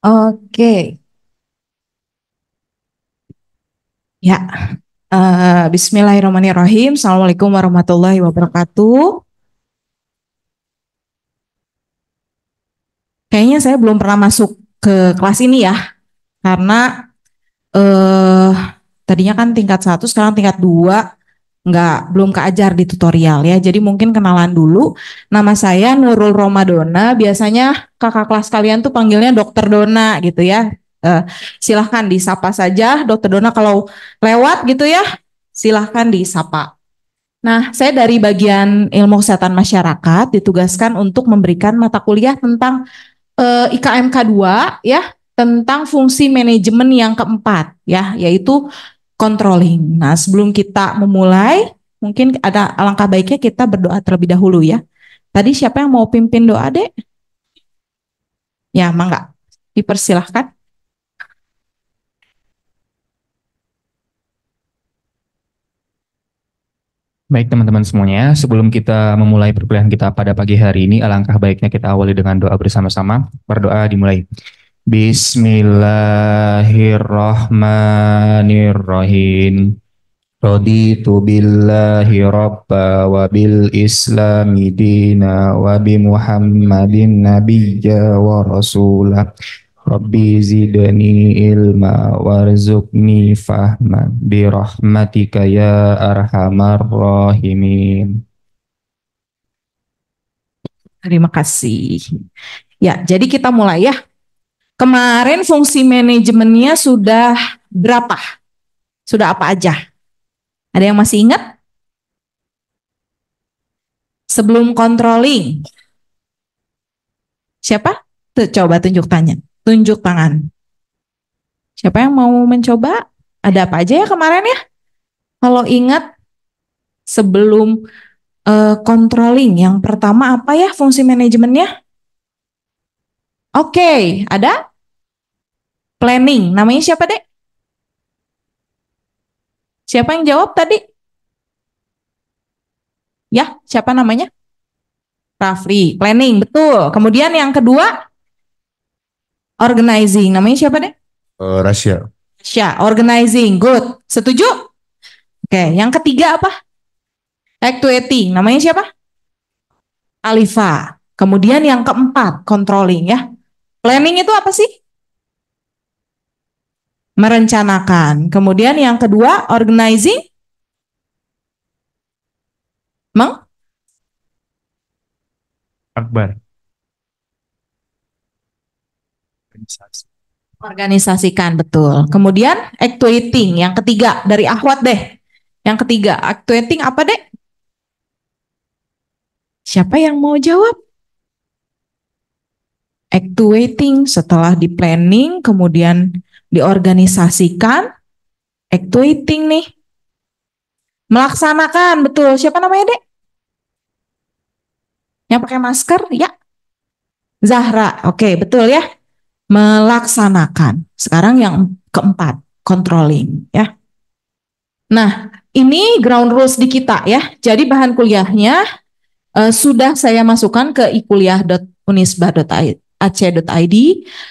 Oke, ya. Bismillahirrahmanirrahim. Assalamualaikum warahmatullahi wabarakatuh. Kayaknya saya belum pernah masuk ke kelas ini ya, karena eh tadinya kan tingkat 1, sekarang tingkat 2, belum keajar di tutorial ya. Jadi mungkin kenalan dulu. Nama saya Nurul Romadona. Biasanya kakak kelas kalian tuh panggilnya Dokter Dona gitu ya. Eh, Silahkan disapa saja Dokter Dona kalau lewat gitu ya. Silahkan disapa. Nah, saya dari bagian ilmu kesehatan masyarakat ditugaskan untuk memberikan mata kuliah tentang IKMK 2 ya, tentang fungsi manajemen yang keempat ya, yaitu controlling. Nah, sebelum kita memulai, mungkin ada alangkah baiknya kita berdoa terlebih dahulu ya. Tadi siapa yang mau pimpin doa, Dek? Ya, mangga. Dipersilahkan. Baik teman-teman semuanya, sebelum kita memulai perkuliahan kita pada pagi hari ini, alangkah baiknya kita awali dengan doa bersama-sama. Berdoa dimulai. Bismillahirrahmanirrahim. Raditu billahi rabba wa bil islami dina wa bi muhammadin nabiyya wa rasulah. Rabbi zidni ilma warzuqni fahma birahmatika ya arhamar rahimin. Terima kasih. Ya, jadi kita mulai ya. Kemarin fungsi manajemennya sudah berapa? Sudah apa aja? Ada yang masih ingat? Sebelum controlling. Siapa? Tuh, coba tunjuk tanya. Tunjuk tangan. Siapa yang mau mencoba? Ada apa aja ya kemarin ya? Kalau ingat sebelum controlling, yang pertama apa ya fungsi manajemennya? Oke, ada planning. Namanya siapa, Dek? Siapa yang jawab tadi? Ya, siapa namanya? Rafli. Planning, betul. Kemudian yang kedua, organizing. Namanya siapa, Dek? Rasya. Sya, organizing. Good. Setuju? Oke, yang ketiga apa? Actuating. Namanya siapa? Alifa. Kemudian yang keempat, controlling ya. Planning itu apa sih? Merencanakan. Kemudian yang kedua, organizing. Meng? Akbar. Organisasikan, betul. Kemudian actuating, yang ketiga. Dari Ahwat deh. Yang ketiga, actuating apa deh? Siapa yang mau jawab? Actuating setelah di planning, kemudian diorganisasikan. Actuating nih. Melaksanakan, betul. Siapa namanya, Dek? Yang pakai masker? Ya, Zahra. Oke, betul ya. Melaksanakan. Sekarang yang keempat, controlling ya. Nah, ini ground rules di kita ya. Jadi bahan kuliahnya sudah saya masukkan ke ikuliah.unisba.ac.id.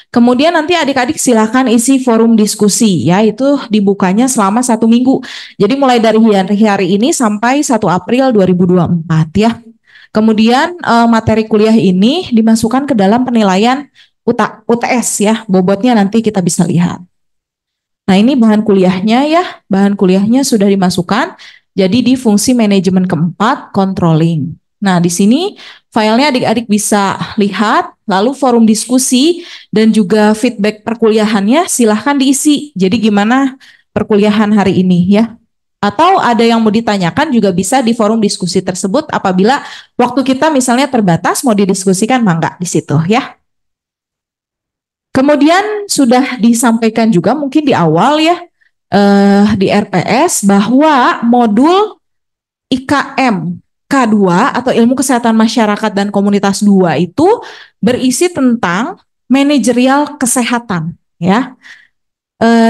Kemudian nanti adik-adik silakan isi forum diskusi ya, itu dibukanya selama 1 minggu. Jadi mulai dari hari ini sampai 1 April 2024 ya. Kemudian materi kuliah ini dimasukkan ke dalam penilaian UTS ya, bobotnya nanti kita bisa lihat. Nah, ini bahan kuliahnya ya, bahan kuliahnya sudah dimasukkan. Jadi di fungsi manajemen keempat, controlling. Nah, di sini filenya adik-adik bisa lihat, lalu forum diskusi dan juga feedback perkuliahannya silahkan diisi. Jadi gimana perkuliahan hari ini ya. Atau ada yang mau ditanyakan juga bisa di forum diskusi tersebut apabila waktu kita misalnya terbatas mau didiskusikan, mangga di situ ya. Kemudian sudah disampaikan juga mungkin di awal ya di RPS bahwa modul IKM K2 atau Ilmu Kesehatan Masyarakat dan Komunitas 2 itu berisi tentang manajerial kesehatan ya.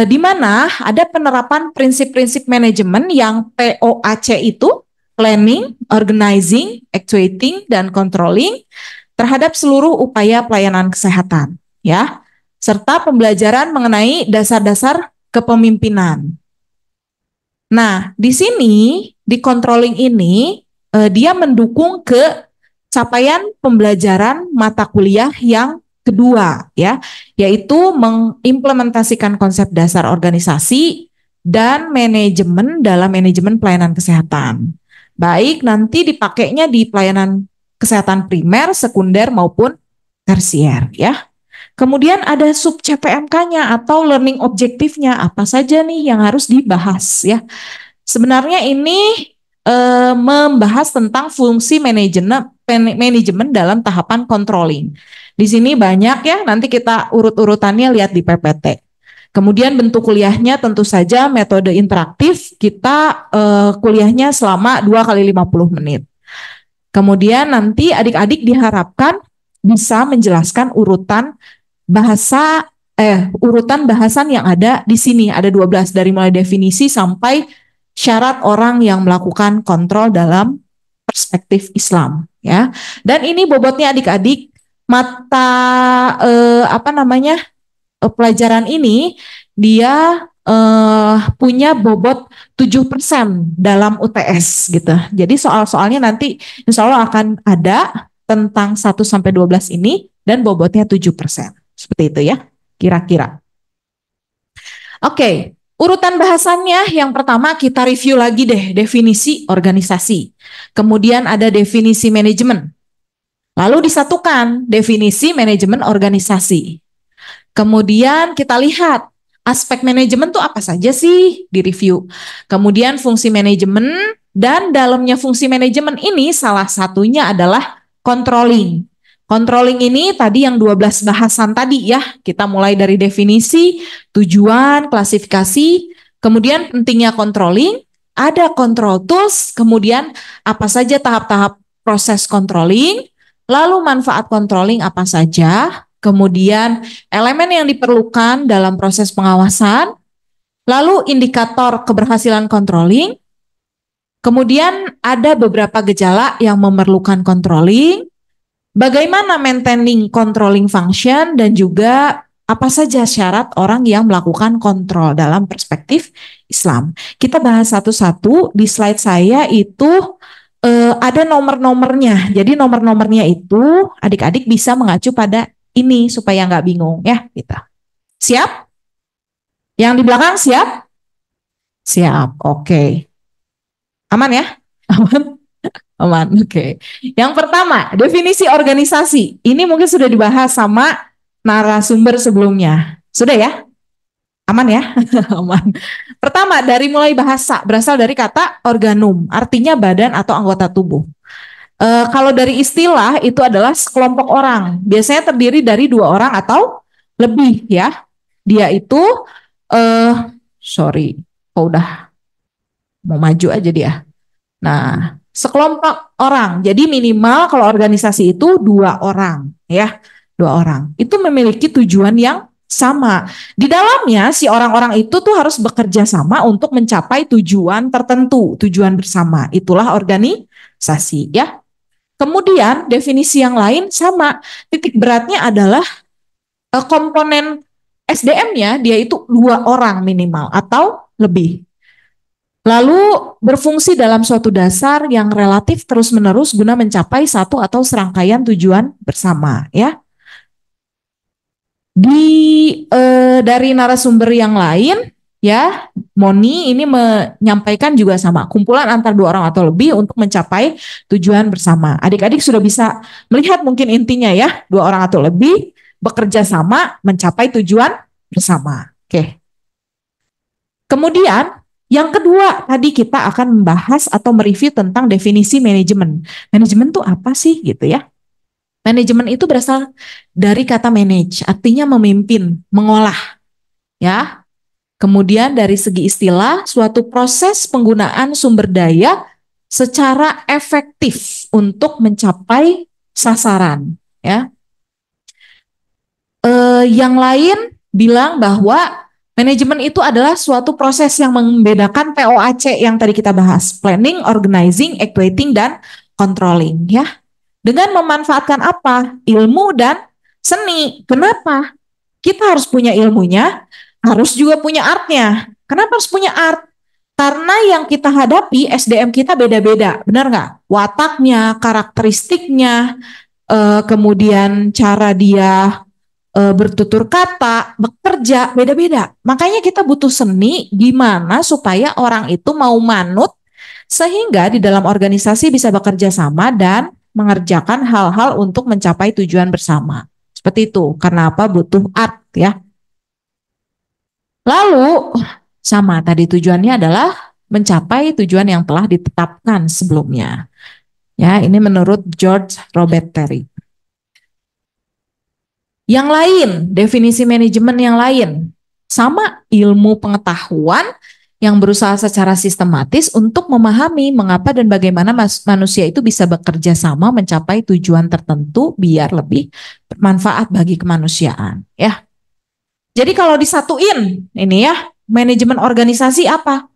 Di mana ada penerapan prinsip-prinsip manajemen yang POAC itu planning, organizing, actuating dan controlling terhadap seluruh upaya pelayanan kesehatan ya. serta pembelajaran mengenai dasar-dasar kepemimpinan. Nah, di sini di controlling ini dia mendukung ke capaian pembelajaran mata kuliah yang kedua ya, yaitu mengimplementasikan konsep dasar organisasi dan manajemen dalam manajemen pelayanan kesehatan. Baik nanti dipakainya di pelayanan kesehatan primer, sekunder maupun tersier ya. Kemudian ada sub CPMK-nya atau learning objektifnya, apa saja nih yang harus dibahas ya. Sebenarnya ini membahas tentang fungsi manajemen dalam tahapan controlling. Di sini banyak ya, nanti kita urut-urutannya lihat di PPT. Kemudian bentuk kuliahnya tentu saja metode interaktif, kita kuliahnya selama 2 kali 50 menit. Kemudian nanti adik-adik diharapkan bisa menjelaskan urutan bahasan yang ada di sini. Ada 12 dari mulai definisi sampai syarat orang yang melakukan kontrol dalam perspektif Islam ya. Dan ini bobotnya adik-adik mata pelajaran ini dia punya bobot 7% dalam UTS gitu. Jadi soal-soalnya nanti insya Allah akan ada tentang 1-12 ini dan bobotnya 7%. Seperti itu ya, kira-kira. Oke, urutan bahasannya yang pertama kita review lagi deh definisi organisasi. Kemudian ada definisi manajemen. Lalu disatukan definisi manajemen organisasi. Kemudian kita lihat aspek manajemen tuh apa saja sih di review. Kemudian fungsi manajemen dan dalamnya fungsi manajemen ini salah satunya adalah controlling. Controlling ini tadi yang 12 bahasan tadi ya. Kita mulai dari definisi, tujuan, klasifikasi, kemudian pentingnya controlling, ada control tools, kemudian apa saja tahap-tahap proses controlling, lalu manfaat controlling apa saja, kemudian elemen yang diperlukan dalam proses pengawasan, lalu indikator keberhasilan controlling, kemudian ada beberapa gejala yang memerlukan controlling, bagaimana maintaining controlling function, dan juga apa saja syarat orang yang melakukan kontrol dalam perspektif Islam. Kita bahas satu-satu. Di slide saya itu ada nomor-nomornya. Jadi nomor-nomornya itu adik-adik bisa mengacu pada ini supaya nggak bingung ya kita. Siap? Yang di belakang siap? Siap. Oke. Aman ya? Aman? Aman. Oke. Yang pertama, definisi organisasi. Ini mungkin sudah dibahas sama narasumber sebelumnya. Sudah ya? Aman ya? Aman. Pertama, dari mulai bahasa berasal dari kata organum, artinya badan atau anggota tubuh. Kalau dari istilah itu adalah sekelompok orang, biasanya terdiri dari 2 orang atau lebih ya. Dia itu, udah mau maju aja dia. Nah, sekelompok orang, jadi minimal kalau organisasi itu 2 orang ya, 2 orang. Itu memiliki tujuan yang sama. Di dalamnya si orang-orang itu tuh harus bekerja sama untuk mencapai tujuan tertentu, tujuan bersama. Itulah organisasi ya. Kemudian definisi yang lain sama, titik beratnya adalah komponen SDM-nya dia itu 2 orang minimal atau lebih. Lalu berfungsi dalam suatu dasar yang relatif terus-menerus guna mencapai satu atau serangkaian tujuan bersama ya. Dari narasumber yang lain ya, Moni ini menyampaikan juga sama, kumpulan antar 2 orang atau lebih untuk mencapai tujuan bersama. Adik-adik sudah bisa melihat mungkin intinya ya, 2 orang atau lebih bekerja sama mencapai tujuan bersama. Oke. Kemudian yang kedua tadi kita akan membahas atau mereview tentang definisi manajemen. Manajemen itu apa sih gitu ya? Manajemen itu berasal dari kata manage, artinya memimpin, mengolah ya. Kemudian dari segi istilah, suatu proses penggunaan sumber daya secara efektif untuk mencapai sasaran. Ya. Yang lain bilang bahwa manajemen itu adalah suatu proses yang membedakan POAC yang tadi kita bahas, planning, organizing, equating, dan controlling. Ya. Dengan memanfaatkan apa? Ilmu dan seni. Kenapa? Kita harus punya ilmunya, harus juga punya artnya. Kenapa harus punya art? Karena yang kita hadapi SDM kita beda-beda, benar nggak? Wataknya, karakteristiknya, kemudian cara dia bertutur kata, bekerja, beda-beda. Makanya kita butuh seni gimana supaya orang itu mau manut sehingga di dalam organisasi bisa bekerja sama dan mengerjakan hal-hal untuk mencapai tujuan bersama. Seperti itu. Kenapa butuh art ya? Lalu sama tadi tujuannya adalah mencapai tujuan yang telah ditetapkan sebelumnya. Ya, ini menurut George Robert Terry. Yang lain, definisi manajemen yang lain, sama ilmu pengetahuan yang berusaha secara sistematis untuk memahami mengapa dan bagaimana manusia itu bisa bekerja sama mencapai tujuan tertentu biar lebih bermanfaat bagi kemanusiaan. Ya, jadi kalau disatuin ini ya, manajemen organisasi apa?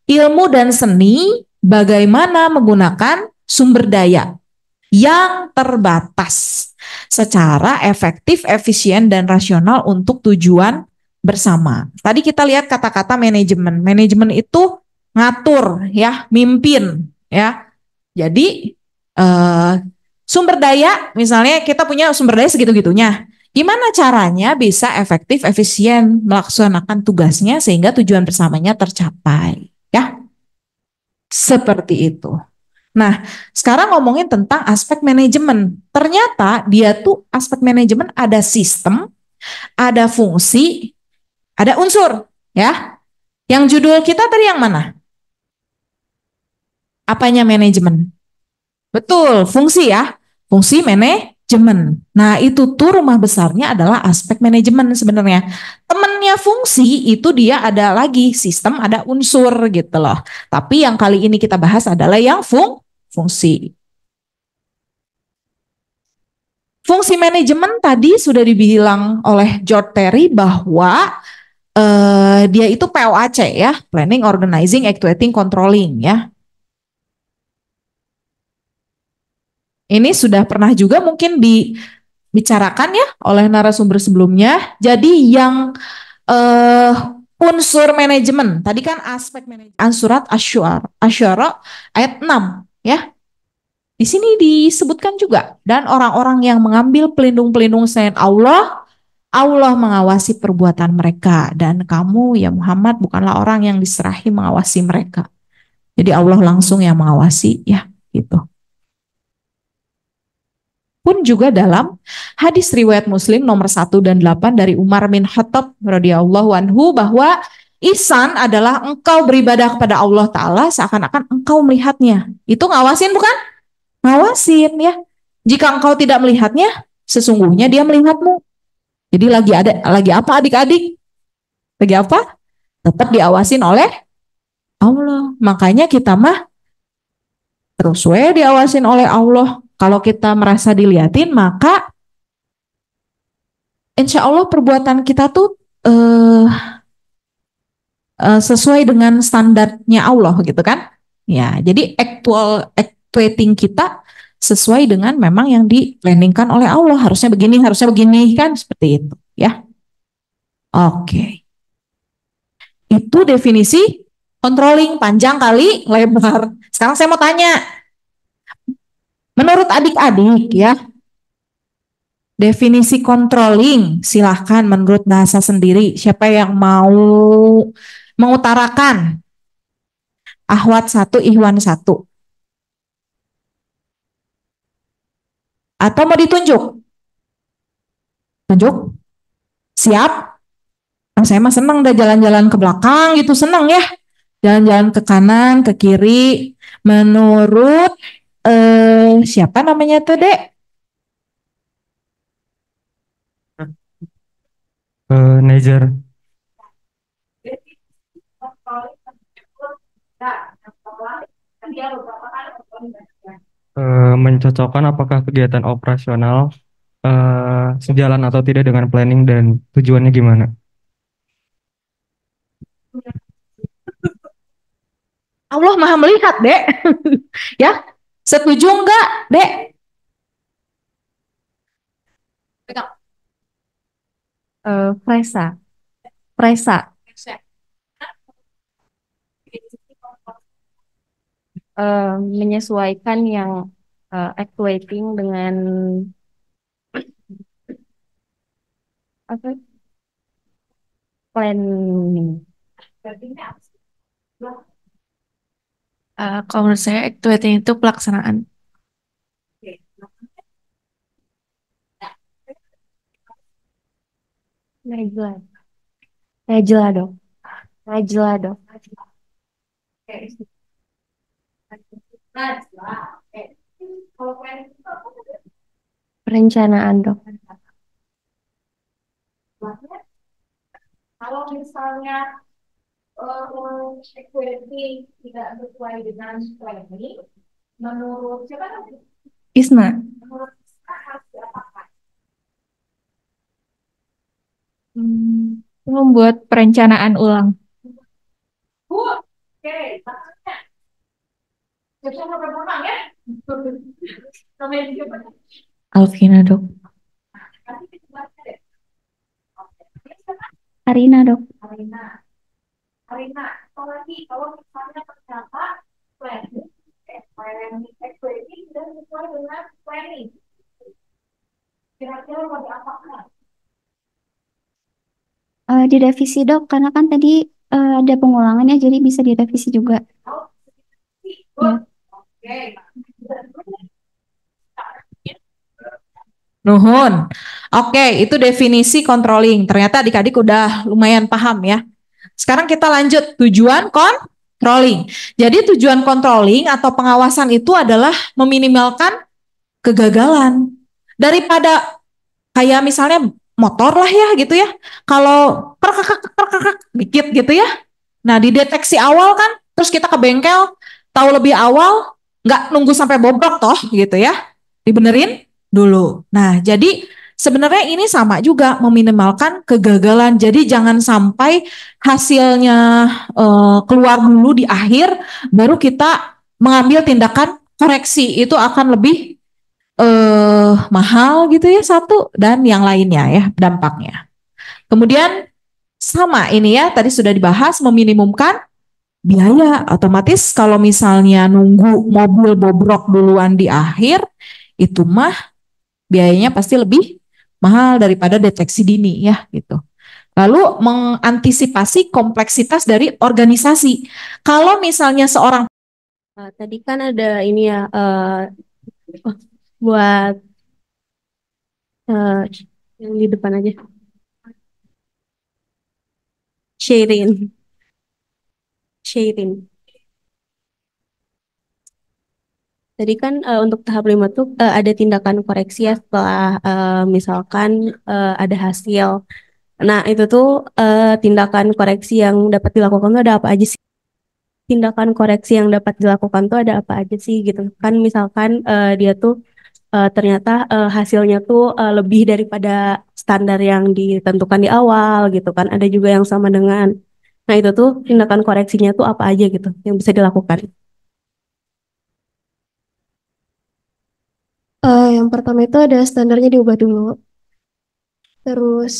Ilmu dan seni bagaimana menggunakan sumber daya yang terbatas secara efektif, efisien, dan rasional untuk tujuan bersama. Tadi kita lihat kata-kata manajemen. Manajemen itu ngatur, ya, mimpin, ya. Jadi sumber daya, misalnya kita punya sumber daya segitu-gitunya. Gimana caranya bisa efektif, efisien melaksanakan tugasnya sehingga tujuan bersamanya tercapai, ya? Seperti itu. Nah, sekarang ngomongin tentang aspek manajemen. Ternyata dia tuh aspek manajemen ada sistem, ada fungsi, ada unsur, ya. Yang judul kita tadi yang mana? Apanya manajemen? Betul, fungsi ya. Fungsi manajemen. Nah, itu tuh rumah besarnya adalah aspek manajemen sebenarnya. Temennya fungsi itu dia ada lagi sistem, ada unsur gitu loh. Tapi yang kali ini kita bahas adalah yang fungsi. Fungsi manajemen tadi sudah dibilang oleh George Terry bahwa dia itu POAC ya, Planning, Organizing, Actuating, Controlling ya. Ini sudah pernah juga mungkin dibicarakan ya oleh narasumber sebelumnya. Jadi yang unsur manajemen, tadi kan aspek manajemen, surat Asyara ayat 6 ya. Di sini disebutkan juga, dan orang-orang yang mengambil pelindung-pelindung selain Allah, Allah mengawasi perbuatan mereka, dan kamu ya Muhammad bukanlah orang yang diserahi mengawasi mereka. Jadi Allah langsung yang mengawasi ya gitu. Pun juga dalam hadis riwayat Muslim nomor 1 dan 8 dari Umar bin Khattab radhiyallahu anhu bahwa ihsan adalah engkau beribadah kepada Allah Ta'ala seakan-akan engkau melihatnya. Itu ngawasin bukan? Ngawasin ya. Jika engkau tidak melihatnya, sesungguhnya dia melihatmu. Jadi lagi apa adik-adik? Lagi apa? Tetap diawasin oleh Allah. Makanya kita mah terus diawasin oleh Allah. Kalau kita merasa dilihatin, maka insya Allah perbuatan kita tuh sesuai dengan standarnya Allah gitu kan? Ya, jadi actuating kita sesuai dengan memang yang di-planningkan oleh Allah. Harusnya begini kan seperti itu ya. Oke. Itu definisi controlling, panjang kali lebar. Sekarang saya mau tanya, menurut adik-adik ya, definisi controlling silahkan menurut bahasa sendiri. Siapa yang mau mengutarakan? Ahwat 1, Ihwan 1. Atau mau ditunjuk? Tunjuk? Siap? Nah, saya mah senang dah jalan-jalan ke belakang gitu, senang ya. Jalan-jalan ke kanan, ke kiri. Menurut siapa namanya tuh, Dek? Nezer. Mencocokkan apakah kegiatan operasional sejalan atau tidak dengan planning dan tujuannya gimana? Allah maha melihat, Dek. Ya, setuju enggak, Dek? Fresa. Fresa. Menyesuaikan yang actuating dengan apa? Planning. Kalau menurut saya actuating itu pelaksanaan. Najla. Najla dong. Najla dong. Perencanaan dong. Kalau misalnya equity tidak sesuai dengan planning, menurut siapa kan? Isma. Menurut Isma harus diapakan? Membuat perencanaan ulang. Oke, maksudnya siapa yang berperan ya? Namanya siapa? Alvina dok. Kasih dijelaskan deh. Oke. Arina dok. Arina. Arina, apalagi kalau misalnya ternyata planning, planning dan sesuai dengan planning. Kira-kira mau diapakan? Direvisi dok, karena kan tadi ada pengulangan ya, jadi bisa direvisi juga. Oh, Ya. oke. Nuhun. Oke, itu definisi controlling. Ternyata adik-adik udah lumayan paham ya. Sekarang kita lanjut tujuan controlling. Jadi tujuan controlling atau pengawasan itu adalah meminimalkan kegagalan. Daripada kayak misalnya motor lah ya gitu ya. Kalau perkakak dikit gitu ya. Nah, dideteksi awal kan, terus kita ke bengkel, tahu lebih awal, nggak nunggu sampai bobrok toh gitu ya. Dibenerin dulu. Nah, jadi sebenarnya ini sama juga meminimalkan kegagalan. Jadi jangan sampai hasilnya keluar dulu di akhir, baru kita mengambil tindakan koreksi. Itu akan lebih mahal gitu ya satu, dan yang lainnya ya dampaknya. Kemudian sama ini ya, tadi sudah dibahas meminimumkan biaya. Otomatis kalau misalnya nunggu mobil bobrok duluan di akhir, itu mah biayanya pasti lebih mahal daripada deteksi dini ya gitu. Lalu mengantisipasi kompleksitas dari organisasi. Kalau misalnya seorang Tadi kan ada ini ya, buat yang di depan aja. Sharing. Tadi kan untuk tahap 5 tuh ada tindakan koreksi ya setelah misalkan ada hasil. Nah itu tuh tindakan koreksi yang dapat dilakukan tuh ada apa aja sih? Tindakan koreksi yang dapat dilakukan tuh ada apa aja sih gitu? Kan misalkan dia tuh ternyata hasilnya tuh lebih daripada standar yang ditentukan di awal gitu kan. Ada juga yang sama dengan. Nah itu tuh tindakan koreksinya tuh apa aja gitu yang bisa dilakukan? Yang pertama itu ada standarnya diubah dulu. Terus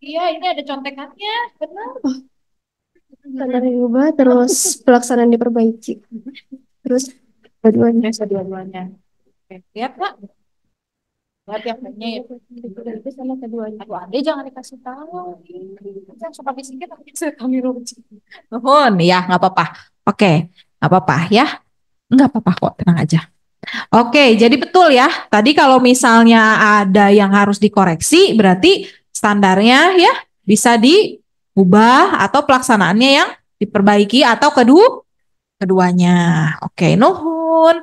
iya ini ada contekannya, benar. standarnya diubah, terus pelaksanaan diperbaiki. Terus dua-duanya. Dua-duanya. Oke, lihat Kak. Lihat yang punya ya. Itu sama keduanya. Aduh, Ade jangan dikasih tahu. Saya suka bisingnya tapi saya kami rujuk. Nuhun, ya nggak apa-apa. Oke, nggak apa-apa ya. Nggak apa-apa kok, tenang aja. Oke, jadi betul ya. Tadi kalau misalnya ada yang harus dikoreksi, berarti standarnya ya bisa diubah atau pelaksanaannya yang diperbaiki atau keduanya. Oke, nuhun.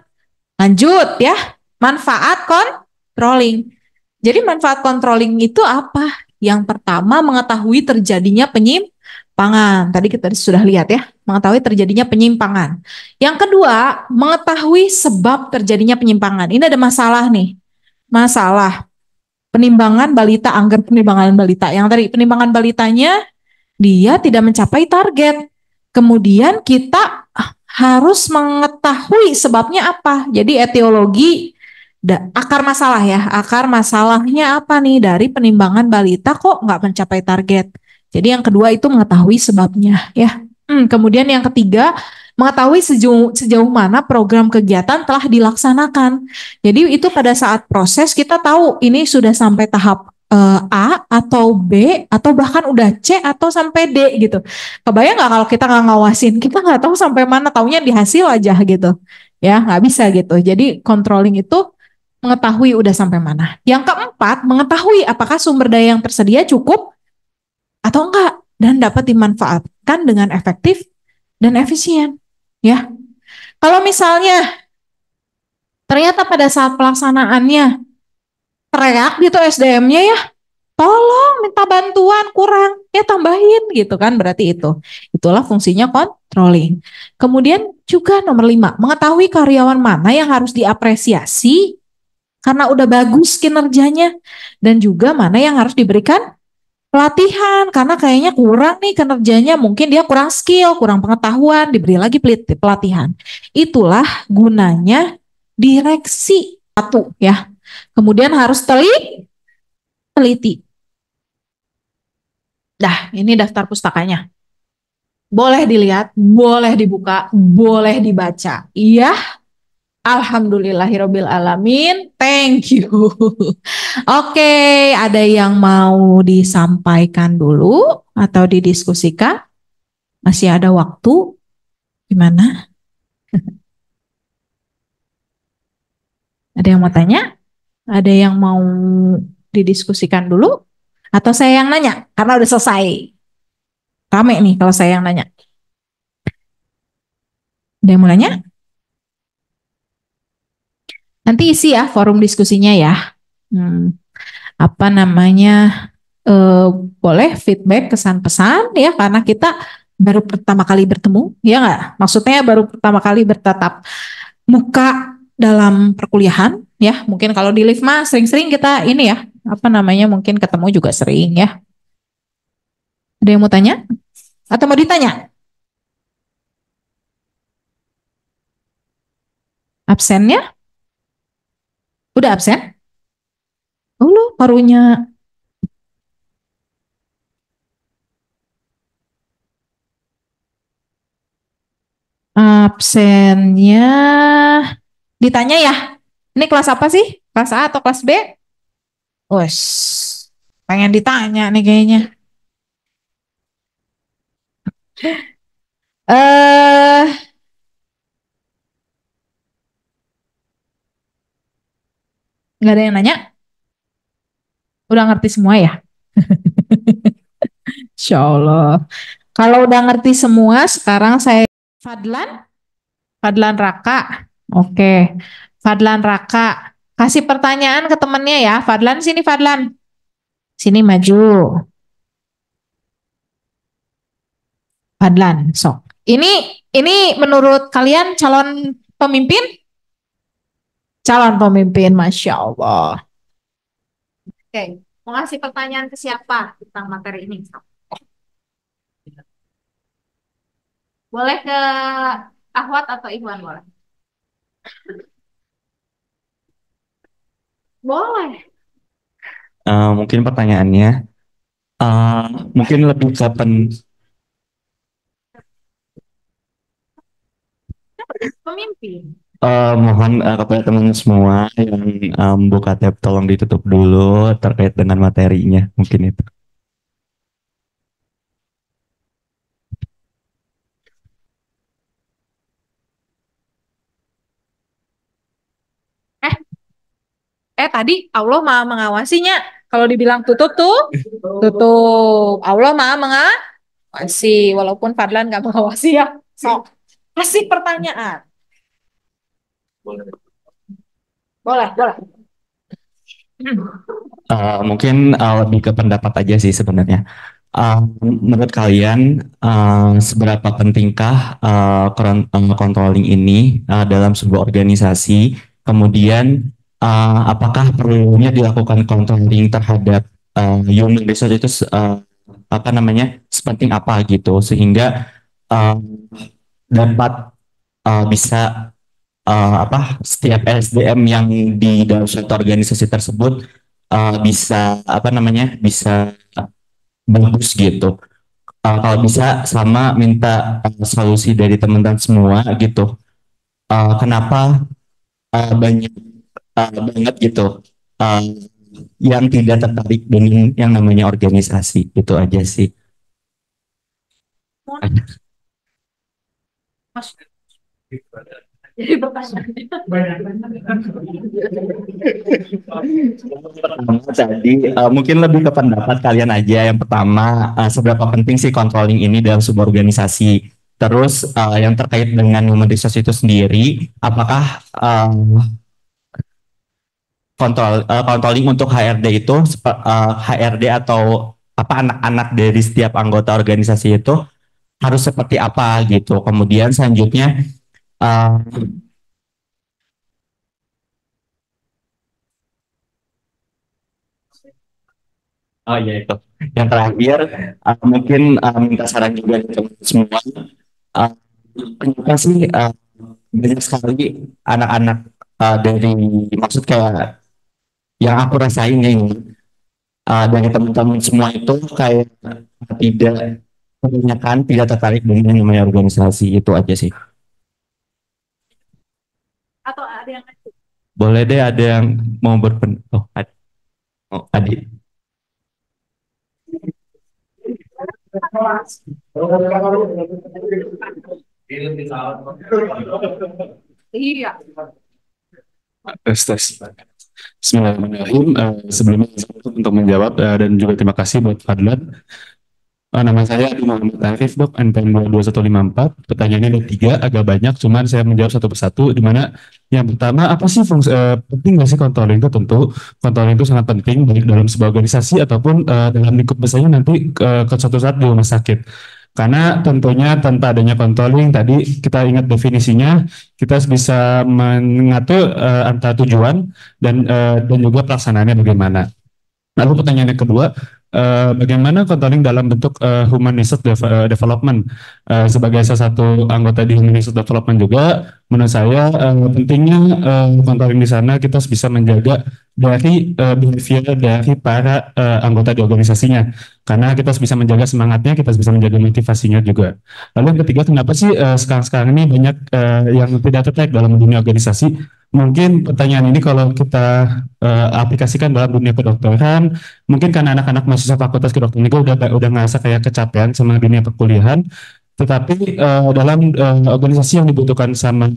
Lanjut ya. Manfaat controlling. Jadi manfaat controlling itu apa? Yang pertama mengetahui terjadinya penyimpangan. Tadi kita sudah lihat ya, mengetahui terjadinya penyimpangan. Yang kedua, mengetahui sebab terjadinya penyimpangan. Ini ada masalah nih. Masalah penimbangan balita, anggaran penimbangan balita. Yang tadi penimbangan balitanya dia tidak mencapai target. Kemudian kita harus mengetahui sebabnya apa. Jadi etiologi akar masalah ya, akar masalahnya apa nih dari penimbangan balita kok nggak mencapai target. Jadi yang kedua itu mengetahui sebabnya ya. Kemudian yang ketiga mengetahui sejauh mana program kegiatan telah dilaksanakan. Jadi itu pada saat proses kita tahu ini sudah sampai tahap A atau B atau bahkan udah C atau sampai D gitu. Kebayang nggak kalau kita nggak ngawasin, kita nggak tahu sampai mana, taunya di hasil aja gitu. Ya nggak bisa gitu. Jadi controlling itu mengetahui udah sampai mana. Yang keempat, mengetahui apakah sumber daya yang tersedia cukup atau enggak dan dapat dimanfaatkan dengan efektif dan efisien. Ya, kalau misalnya ternyata pada saat pelaksanaannya teriak gitu SDM-nya ya, tolong minta bantuan kurang, ya tambahin gitu kan, berarti itulah fungsinya controlling. Kemudian juga nomor 5, mengetahui karyawan mana yang harus diapresiasi karena udah bagus kinerjanya dan juga mana yang harus diberikan pelatihan karena kayaknya kurang nih kinerjanya, mungkin dia kurang skill, kurang pengetahuan, diberi lagi pelatihan. Itulah gunanya direksi satu ya. Kemudian harus teliti. Dah, ini daftar pustakanya. Boleh dilihat, boleh dibuka, boleh dibaca. Iya, alhamdulillahirabbil alamin. Thank you. Oke, ada yang mau disampaikan dulu atau didiskusikan? Masih ada waktu? Gimana? Ada yang mau tanya? Ada yang mau didiskusikan dulu? Atau saya yang nanya? Karena udah selesai. Rame nih kalau saya yang nanya. Ada yang mau nanya? Nanti isi ya forum diskusinya ya. Apa namanya? Boleh feedback, kesan pesan ya, karena kita baru pertama kali bertemu, ya nggak? Maksudnya baru pertama kali bertatap muka dalam perkuliahan ya. Mungkin kalau di live mah sering-sering kita ini ya, apa namanya, mungkin ketemu juga sering ya. Ada yang mau tanya? Atau mau ditanya? Absennya? Udah absen? Oh, lu barunya. Absennya ditanya ya. Ini kelas apa sih? Kelas A atau kelas B? Wes, pengen ditanya nih kayaknya. Eh, nggak ada yang nanya? Udah ngerti semua ya? Insya Allah. Kalau udah ngerti semua, sekarang saya Fadlan Raka. Oke, Fadlan Raka. Kasih pertanyaan ke temennya ya. Fadlan, sini Fadlan. Sini maju. Fadlan, sok. Ini menurut kalian calon pemimpin? Calon pemimpin, Masya Allah. Oke, mau ngasih pertanyaan ke siapa tentang materi ini? Boleh ke Ahwat atau Ikhwan, boleh? Boleh. Mungkin pertanyaannya mungkin lebih ke Pemimpin. mohon kepada teman semua yang buka tab tolong ditutup dulu terkait dengan materinya, mungkin itu. Tadi Allah Maha mengawasinya. Kalau dibilang tutup tuh, tutup. Allah Maha mengawasi, walaupun Fadlan nggak mengawasi ya. So, kasih pertanyaan. Boleh, boleh. Mungkin lebih ke pendapat aja sih sebenarnya. Menurut kalian seberapa pentingkah controlling ini dalam sebuah organisasi? Kemudian apakah perlunya dilakukan controlling terhadap human resource itu apa namanya, sepenting apa gitu sehingga dapat bisa setiap SDM yang di dalam suatu organisasi tersebut bisa apa namanya bisa bagus gitu. Kalau bisa sama minta solusi dari teman-teman semua gitu. Kenapa banyak banget gitu uh, yang tidak tertarik dengan yang namanya organisasi itu aja sih. Pertama tadi mungkin lebih ke pendapat kalian aja. Yang pertama, seberapa penting sih controlling ini dalam sebuah organisasi? Terus yang terkait dengan human resource itu sendiri, apakah controlling untuk HRD itu HRD atau apa anak-anak dari setiap anggota organisasi itu harus seperti apa gitu. Kemudian selanjutnya uh, oh iya itu. Yang terakhir mungkin minta saran juga dari teman semua. Uh, Kenapa sih banyak sekali anak-anak dari maksud kayak yang aku rasain ini dari teman-teman semua itu kayak tidak kebanyakan tidak tertarik dengan yang namanya organisasi itu aja sih. Atau ada yang Boleh deh ada yang mau oh, oh, Adi. iya. Tes. Bismillahirrahmanirrahim. Sebelumnya untuk menjawab dan juga terima kasih buat Fadlan. Nama saya Adi Muhammad Arif, Dok, NPM 22154. Pertanyaannya ada 3, agak banyak, cuman saya menjawab satu persatu. Di mana yang pertama, apa sih fungsi penting nggak sih controlling itu? Tentu controlling itu sangat penting baik dalam sebuah organisasi ataupun dalam lingkup besarnya nanti ke suatu saat di rumah sakit. Karena tentunya tanpa adanya controlling tadi kita ingat definisinya, kita bisa mengatur antara tujuan dan juga pelaksanaannya bagaimana. Lalu pertanyaan yang kedua, bagaimana controlling dalam bentuk human resource development sebagai salah satu anggota di human resource development juga, menurut saya pentingnya controlling di sana kita bisa menjaga dari behavior dari para anggota di organisasinya, karena kita bisa menjaga semangatnya, kita bisa menjaga motivasinya juga. Lalu yang ketiga, kenapa sih sekarang-sekarang ini banyak yang tidak tertarik dalam dunia organisasi? Mungkin pertanyaan ini kalau kita aplikasikan dalam dunia kedokteran, mungkin karena anak-anak mahasiswa fakultas kedokteran juga udah ngerasa kayak kecapean sama dunia perkuliahan, tetapi dalam organisasi yang dibutuhkan sama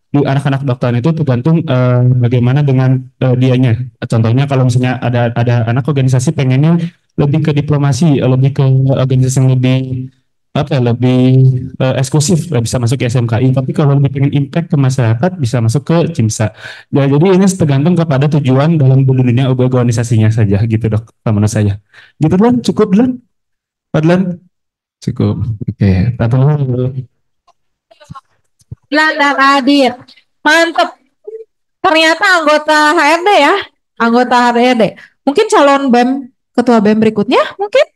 anak-anak kedokteran itu tergantung bagaimana dengan dianya. Contohnya kalau misalnya ada anak organisasi pengennya lebih ke diplomasi, lebih ke organisasi yang lebih apa ya, lebih eksklusif, bisa masuk ke SMKI, tapi kalau lebih pengen impact ke masyarakat bisa masuk ke CIMSA. Ya, jadi ini tergantung kepada tujuan dalam dunia organisasinya saja gitu, Dok, menurut saya. Gitu Dan, cukup Dan? Fadlan? Cukup. Oke, satu dulu. Belanda hadir. Mantep. Ternyata anggota HRD ya. Anggota HRD. Mungkin calon BEM, ketua BEM berikutnya mungkin?